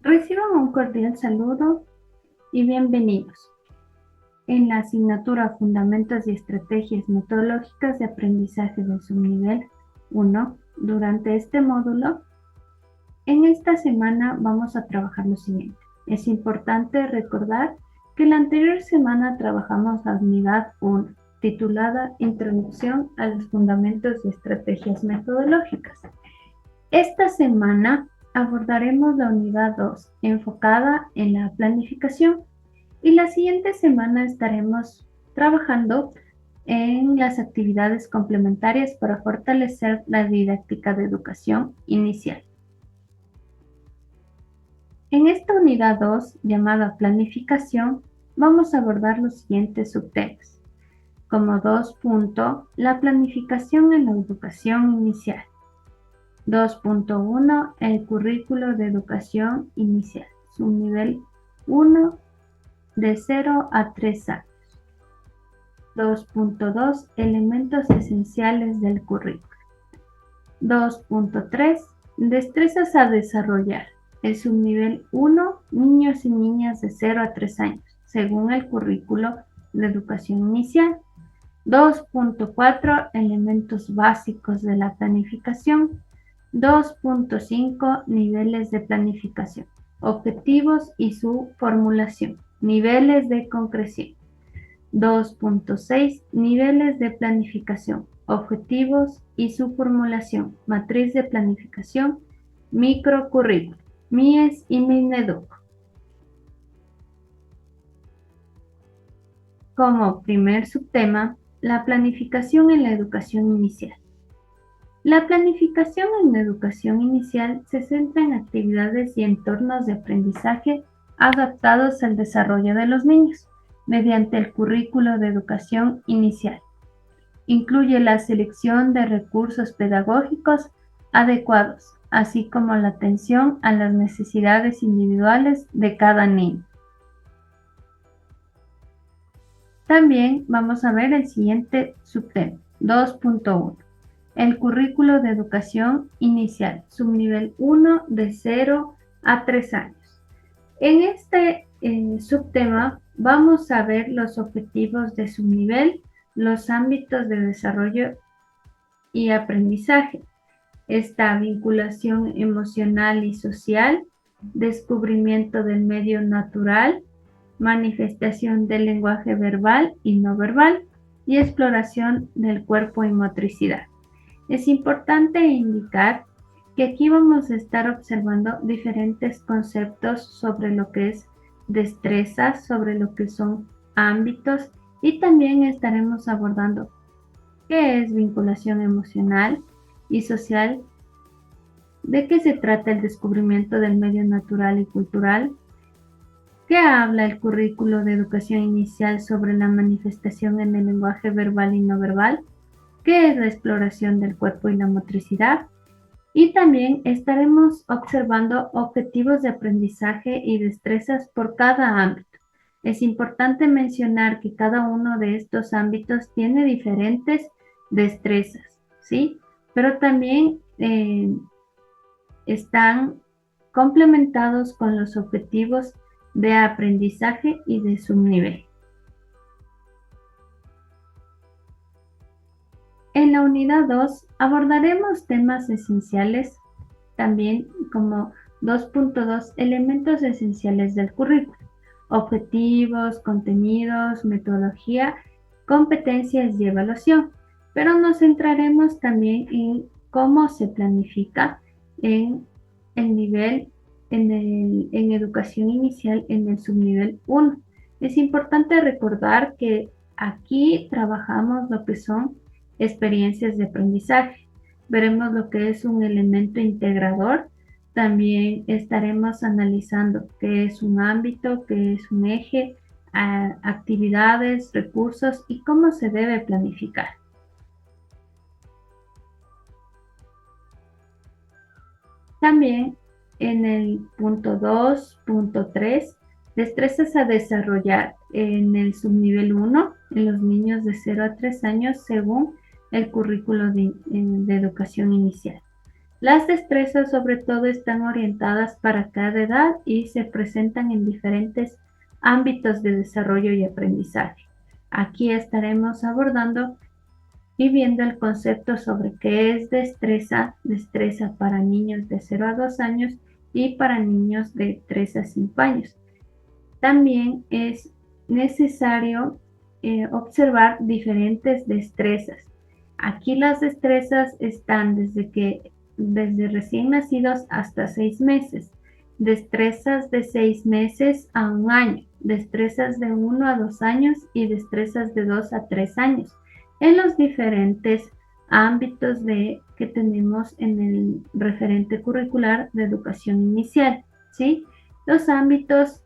Reciban un cordial saludo y bienvenidos. En la asignatura Fundamentos y Estrategias Metodológicas de Aprendizaje del Subnivel 1, durante este módulo, en esta semana vamos a trabajar lo siguiente. Es importante recordar que la anterior semana trabajamos la unidad 1, titulada Introducción a los Fundamentos y Estrategias Metodológicas. Esta semana abordaremos la unidad 2, enfocada en la planificación, y la siguiente semana estaremos trabajando en las actividades complementarias para fortalecer la didáctica de educación inicial. En esta unidad 2, llamada planificación, vamos a abordar los siguientes subtemas. Como 2. La planificación en la educación inicial. 2.1 El currículo de educación inicial, subnivel 1 de 0 a 3 años. 2.2 Elementos esenciales del currículo. 2.3 Destrezas a desarrollar, el subnivel 1 Niños y niñas de 0 a 3 años, según el currículo de educación inicial. 2.4 Elementos básicos de la planificación. 2.5 Niveles de planificación, objetivos y su formulación, niveles de concreción. 2.6 Niveles de planificación, objetivos y su formulación, matriz de planificación, microcurrículo, MIES y Mineduc. Como primer subtema, la planificación en la educación inicial. La planificación en la educación inicial se centra en actividades y entornos de aprendizaje adaptados al desarrollo de los niños mediante el currículo de educación inicial. Incluye la selección de recursos pedagógicos adecuados, así como la atención a las necesidades individuales de cada niño. También vamos a ver el siguiente subtema, 2.1. El currículo de educación inicial, subnivel 1 de 0 a 3 años. En este subtema vamos a ver los objetivos de subnivel, los ámbitos de desarrollo y aprendizaje, esta vinculación emocional y social, descubrimiento del medio natural, manifestación del lenguaje verbal y no verbal, y exploración del cuerpo y motricidad. Es importante indicar que aquí vamos a estar observando diferentes conceptos sobre lo que es destrezas, sobre lo que son ámbitos, y también estaremos abordando qué es vinculación emocional y social, de qué se trata el descubrimiento del medio natural y cultural, qué habla el currículo de educación inicial sobre la manifestación en el lenguaje verbal y no verbal, qué es la exploración del cuerpo y la motricidad, y también estaremos observando objetivos de aprendizaje y destrezas por cada ámbito. Es importante mencionar que cada uno de estos ámbitos tiene diferentes destrezas, ¿sí? Pero también están complementados con los objetivos de aprendizaje y de subnivel. En la unidad 2 abordaremos temas esenciales, también como 2.2 elementos esenciales del currículo, objetivos, contenidos, metodología, competencias y evaluación, pero nos centraremos también en cómo se planifica en el nivel, en educación inicial en el subnivel 1. Es importante recordar que aquí trabajamos lo que son experiencias de aprendizaje. Veremos lo que es un elemento integrador. También estaremos analizando qué es un ámbito, qué es un eje, actividades, recursos y cómo se debe planificar. También en el punto 2.3, destrezas a desarrollar en el subnivel 1, en los niños de 0 a 3 años, según el currículo de educación inicial. Las destrezas sobre todo están orientadas para cada edad y se presentan en diferentes ámbitos de desarrollo y aprendizaje. Aquí estaremos abordando y viendo el concepto sobre qué es destreza para niños de 0 a 2 años y para niños de 3 a 5 años. También es necesario observar diferentes destrezas. Aquí las destrezas están desde recién nacidos hasta 6 meses, destrezas de 6 meses a 1 año, destrezas de 1 a 2 años y destrezas de 2 a 3 años, en los diferentes ámbitos que tenemos en el referente curricular de educación inicial, ¿sí? Los ámbitos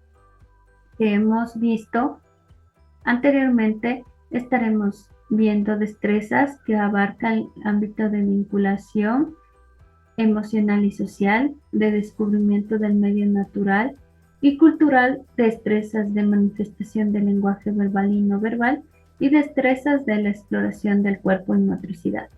que hemos visto anteriormente, estaremos viendo destrezas que abarcan el ámbito de vinculación emocional y social, de descubrimiento del medio natural y cultural, destrezas de manifestación del lenguaje verbal y no verbal y destrezas de la exploración del cuerpo y motricidad.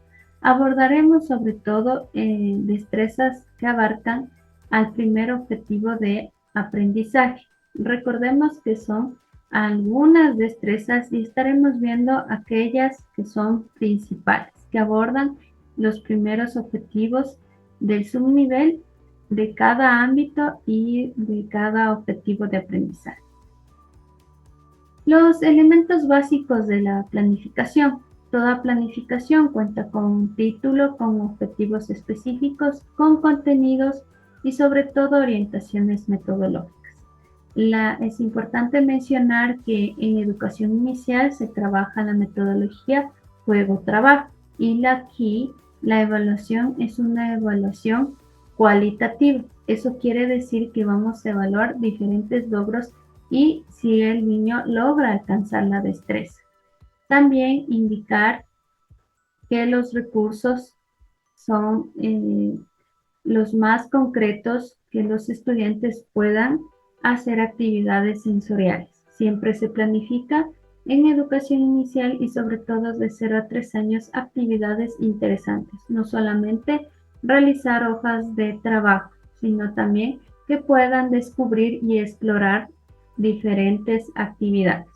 Abordaremos sobre todo destrezas que abarcan al primer objetivo de aprendizaje. Recordemos que son algunas destrezas y estaremos viendo aquellas que son principales, que abordan los primeros objetivos del subnivel de cada ámbito y de cada objetivo de aprendizaje. Los elementos básicos de la planificación. Toda planificación cuenta con un título, con objetivos específicos, con contenidos y sobre todo orientaciones metodológicas. Es importante mencionar que en educación inicial se trabaja la metodología juego-trabajo y aquí la evaluación es una evaluación cualitativa. Eso quiere decir que vamos a evaluar diferentes logros y si el niño logra alcanzar la destreza. También indicar que los recursos son los más concretos que los estudiantes puedan hacer actividades sensoriales. Siempre se planifica en educación inicial y sobre todo de 0 a 3 años actividades interesantes, no solamente realizar hojas de trabajo, sino también que puedan descubrir y explorar diferentes actividades.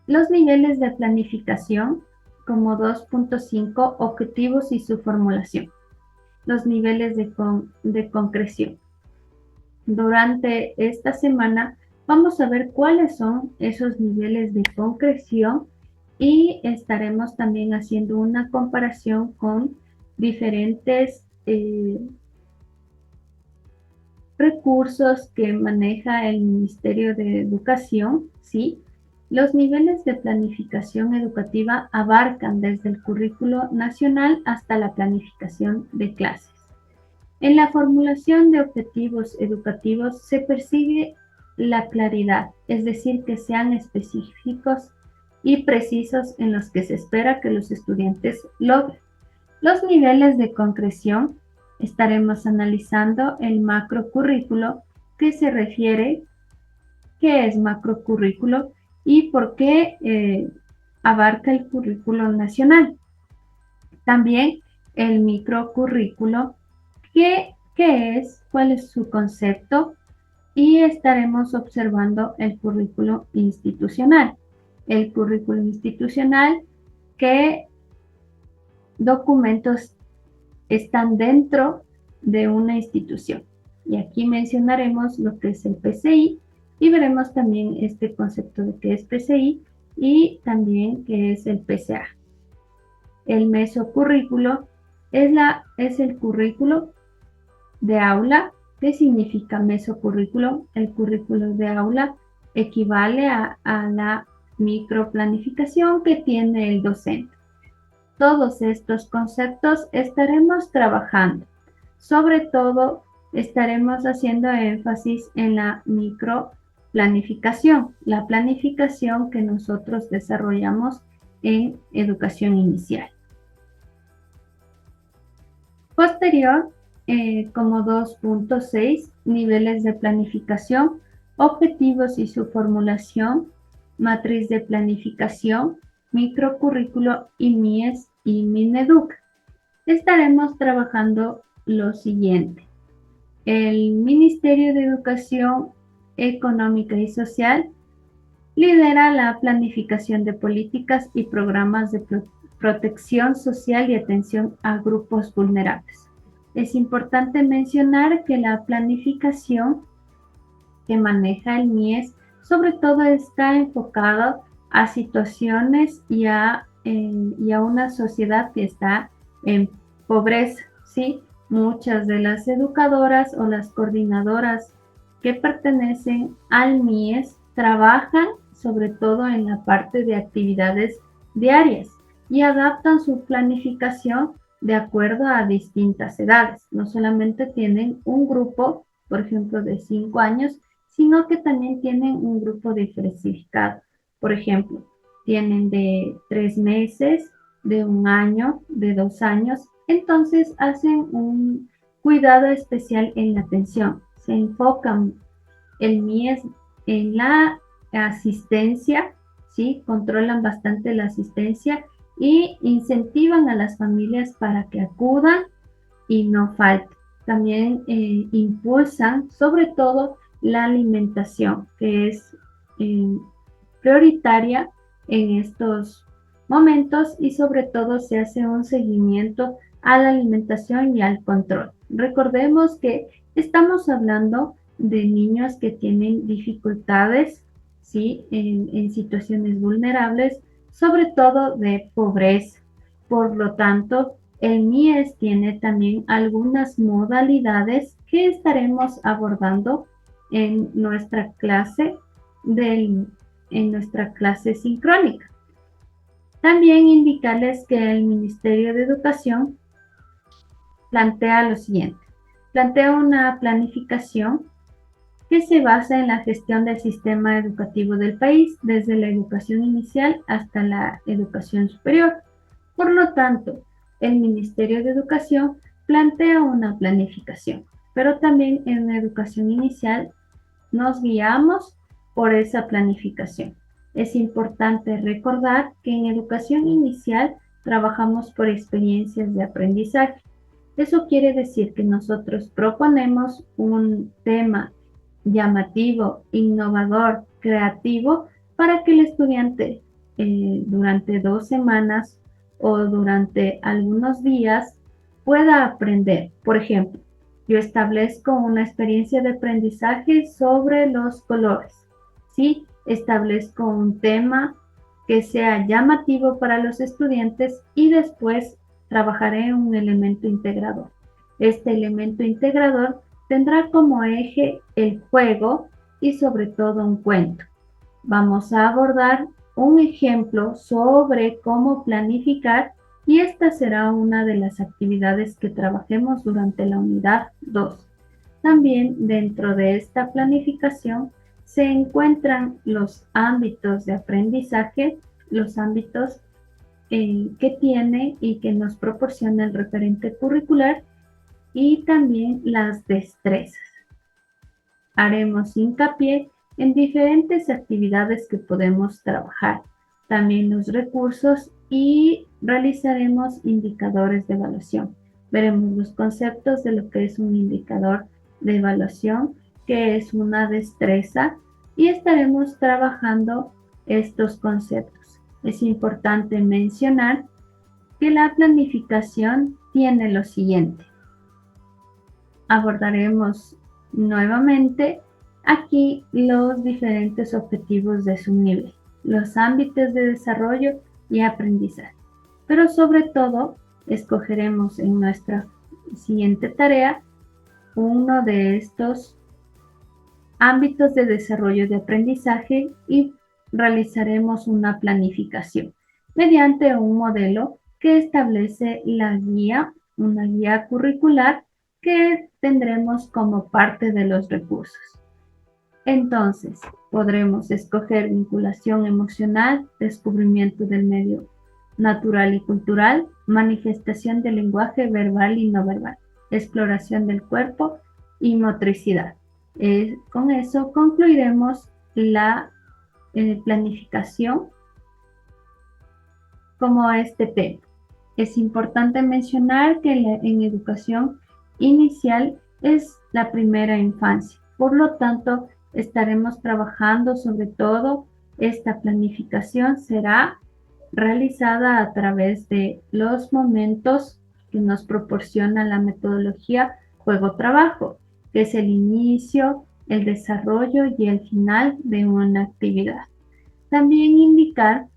Los niveles de planificación como 2.5 objetivos y su formulación. Los niveles de concreción. Durante esta semana vamos a ver cuáles son esos niveles de concreción y estaremos también haciendo una comparación con diferentes recursos que maneja el Ministerio de Educación, ¿sí? Los niveles de planificación educativa abarcan desde el currículo nacional hasta la planificación de clases. En la formulación de objetivos educativos se persigue la claridad, es decir, que sean específicos y precisos en los que se espera que los estudiantes logren. Los niveles de concreción estaremos analizando el macrocurrículo, que se refiere qué es macrocurrículo y por qué abarca el currículo nacional. También el microcurrículo, qué es, cuál es su concepto, y estaremos observando el currículo institucional. El currículo institucional, qué documentos están dentro de una institución. Y aquí mencionaremos lo que es el PCI y veremos también este concepto de qué es PCI y también qué es el PCA. El mesocurrículo es el currículo de aula. ¿Qué significa mesocurrículo? El currículo de aula equivale a la microplanificación que tiene el docente. Todos estos conceptos estaremos trabajando. Sobre todo, estaremos haciendo énfasis en la microplanificación, la planificación que nosotros desarrollamos en educación inicial. Posterior, como 2.6, niveles de planificación, objetivos y su formulación, matriz de planificación, microcurrículo y MIES y Mineduc. Estaremos trabajando lo siguiente. El Ministerio de Educación Económica y Social lidera la planificación de políticas y programas de protección social y atención a grupos vulnerables. Es importante mencionar que la planificación que maneja el MIES sobre todo está enfocada a situaciones y a una sociedad que está en pobreza, ¿sí? Muchas de las educadoras o las coordinadoras que pertenecen al MIES trabajan sobre todo en la parte de actividades diarias y adaptan su planificación de acuerdo a distintas edades. No solamente tienen un grupo, por ejemplo, de 5 años, sino que también tienen un grupo diversificado. Por ejemplo, tienen de 3 meses, de 1 año, de 2 años. Entonces hacen un cuidado especial en la atención. Se enfocan el MIES en la asistencia, ¿sí? Controlan bastante la asistencia y incentivan a las familias para que acudan y no falten. También impulsan sobre todo la alimentación, que es prioritaria en estos momentos y sobre todo se hace un seguimiento a la alimentación y al control. Recordemos que estamos hablando de niños que tienen dificultades, ¿sí? en situaciones vulnerables, sobre todo de pobreza. Por lo tanto, el MIES tiene también algunas modalidades que estaremos abordando en nuestra clase sincrónica. También indicarles que el Ministerio de Educación plantea lo siguiente. Plantea una planificación que se basa en la gestión del sistema educativo del país, desde la educación inicial hasta la educación superior. Por lo tanto, el Ministerio de Educación plantea una planificación, pero también en la educación inicial nos guiamos por esa planificación. Es importante recordar que en educación inicial trabajamos por experiencias de aprendizaje. Eso quiere decir que nosotros proponemos un tema llamativo, innovador, creativo, para que el estudiante durante 2 semanas o durante algunos días pueda aprender. Por ejemplo, yo establezco una experiencia de aprendizaje sobre los colores, ¿sí? Establezco un tema que sea llamativo para los estudiantes y después trabajaré un elemento integrador. Este elemento integrador tendrá como eje el juego y sobre todo un cuento. Vamos a abordar un ejemplo sobre cómo planificar y esta será una de las actividades que trabajemos durante la unidad 2. También dentro de esta planificación se encuentran los ámbitos de aprendizaje, los ámbitos que tiene y que nos proporciona el referente curricular y también las destrezas. Haremos hincapié en diferentes actividades que podemos trabajar, también los recursos y realizaremos indicadores de evaluación. Veremos los conceptos de lo que es un indicador de evaluación, que es una destreza, y estaremos trabajando estos conceptos. Es importante mencionar que la planificación tiene lo siguiente. Abordaremos nuevamente aquí los diferentes objetivos de su nivel, los ámbitos de desarrollo y aprendizaje. Pero sobre todo, escogeremos en nuestra siguiente tarea uno de estos ámbitos de desarrollo de aprendizaje y realizaremos una planificación mediante un modelo que establece la guía, una guía curricular que tendremos como parte de los recursos. Entonces, podremos escoger vinculación emocional, descubrimiento del medio natural y cultural, manifestación del lenguaje verbal y no verbal, exploración del cuerpo y motricidad. Con eso concluiremos la planificación como este tema. Es importante mencionar que en educación inicial es la primera infancia. Por lo tanto, estaremos trabajando sobre todo esta planificación será realizada a través de los momentos que nos proporciona la metodología juego-trabajo, que es el inicio, el desarrollo y el final de una actividad. También indicar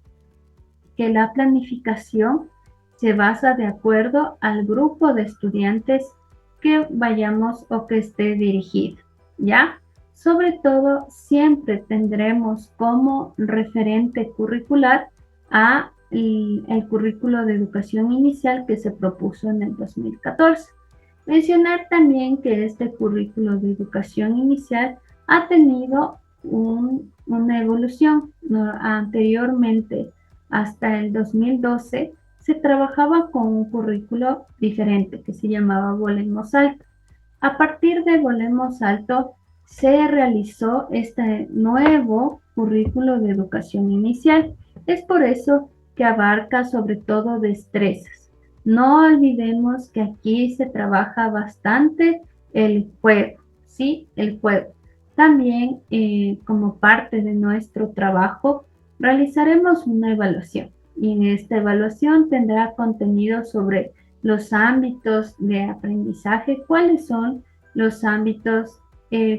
que la planificación se basa de acuerdo al grupo de estudiantes que vayamos o que esté dirigido, ¿ya? Sobre todo, siempre tendremos como referente curricular a el currículo de educación inicial que se propuso en el 2014. Mencionar también que este currículo de educación inicial ha tenido una evolución. Anteriormente, hasta el 2012, se trabajaba con un currículo diferente que se llamaba Volemos Alto. A partir de Volemos Alto se realizó este nuevo currículo de educación inicial. Es por eso que abarca sobre todo destrezas. No olvidemos que aquí se trabaja bastante el juego, ¿sí? El juego. También, como parte de nuestro trabajo, realizaremos una evaluación y en esta evaluación tendrá contenido sobre los ámbitos de aprendizaje, cuáles son los ámbitos,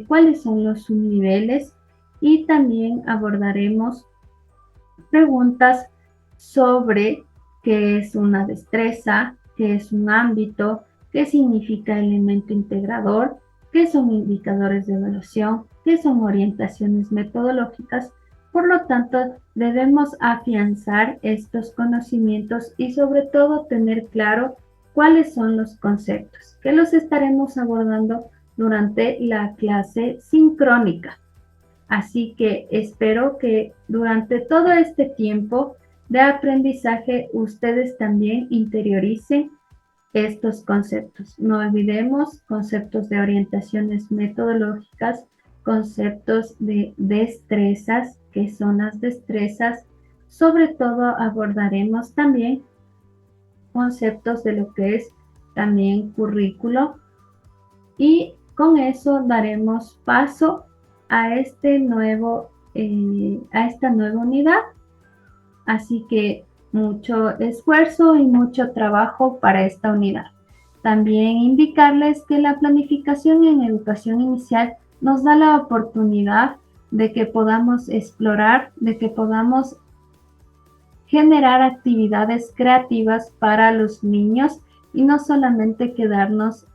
cuáles son los subniveles y también abordaremos preguntas sobre qué es una destreza, qué es un ámbito, qué significa elemento integrador, qué son indicadores de evaluación, qué son orientaciones metodológicas. Por lo tanto, debemos afianzar estos conocimientos y sobre todo tener claro cuáles son los conceptos, que los estaremos abordando durante la clase sincrónica. Así que espero que durante todo este tiempo de aprendizaje ustedes también interioricen estos conceptos. No olvidemos conceptos de orientaciones metodológicas, conceptos de destrezas, que son las destrezas. Sobre todo abordaremos también conceptos de lo que es también currículo y con eso daremos paso a esta nueva unidad. Así que mucho esfuerzo y mucho trabajo para esta unidad. También indicarles que la planificación en educación inicial nos da la oportunidad de que podamos explorar, de que podamos generar actividades creativas para los niños y no solamente quedarnos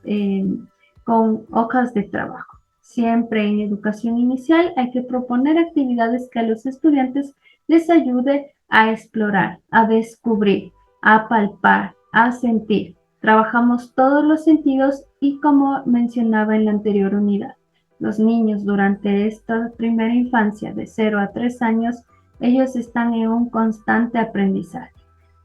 con hojas de trabajo. Siempre en educación inicial hay que proponer actividades que a los estudiantes les ayude a explorar, a descubrir, a palpar, a sentir. Trabajamos todos los sentidos y como mencionaba en la anterior unidad, los niños durante esta primera infancia de 0 a 3 años, ellos están en un constante aprendizaje.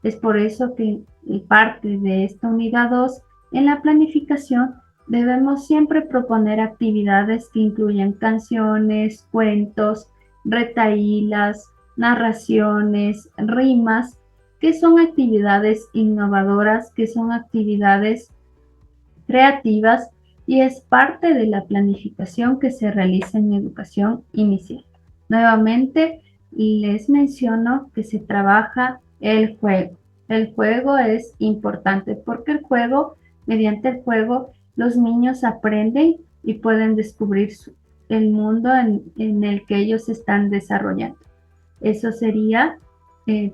Es por eso que parte de esta unidad 2, en la planificación, debemos siempre proponer actividades que incluyan canciones, cuentos, retahílas, narraciones, rimas, que son actividades innovadoras, que son actividades creativas y es parte de la planificación que se realiza en educación inicial. Nuevamente, les menciono que se trabaja el juego. El juego es importante porque mediante el juego, los niños aprenden y pueden descubrir el mundo en el que ellos están desarrollando. Eso sería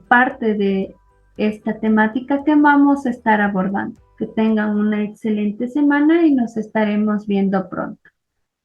parte de esta temática que vamos a estar abordando. Que tengan una excelente semana y nos estaremos viendo pronto.